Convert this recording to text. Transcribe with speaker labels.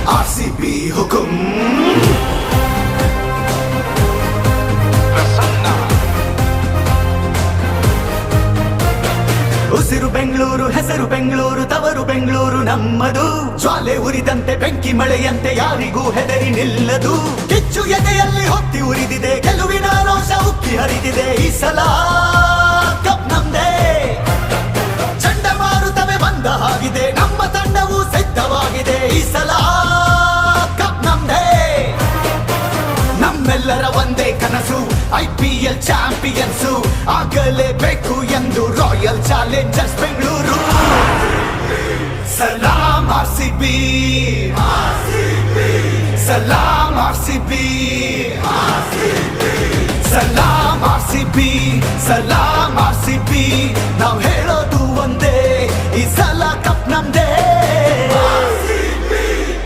Speaker 1: RCB हुकुम ಉಸಿರು ಬೆಂಗಳೂರು ಹೆಸರು ಬೆಂಗಳೂರು ತವರು ಬೆಂಗಳೂರು ನಮ್ಮದು ಜ್ವಾಲೆ ಉರಿದಂತೆ ಬೆಂಕಿ ಮಳೆಯಂತೆ ಯಾರಿಗೂ ಹೆದರಿ ನಿಲ್ಲದು ಕಿಚ್ಚು ಎದೆಯಲ್ಲಿ ಹೊತ್ತಿ ಉರಿದಿದೆ ಗೆಲುವಿನ ರೋಷ ಉಕ್ಕಿ ಹರಿದಿದೆ ಈ ಸಲ ಕಪ್ ನಮ್ದೇ ಚಂಡಮಾರುತವೇ ಬಂದ ಹಾಗಿದೆ ನಮ್ಮ ತಂಡವು ಸಿದ್ಧವಾಗಿದೆ ಈ ಸಲ ಕಪ್ ನಮ್ದೇ ನಮ್ಮೆಲ್ಲರ ಒಂದೇ ಕನಸು IPL ಚಾಂಪಿಯನ್ಸು ಆಗಲೇಬೇಕು ಎಂದು ರಾಯಲ್ ಚಾಲೆಂಜರ್ಸ್ ಬೆಂಗಳೂರು ಸಲಾಂ RCB ಸಲಾಂ RCB ಸಲಾಂ RCB ಸಲಾಂ RCB ನಾವು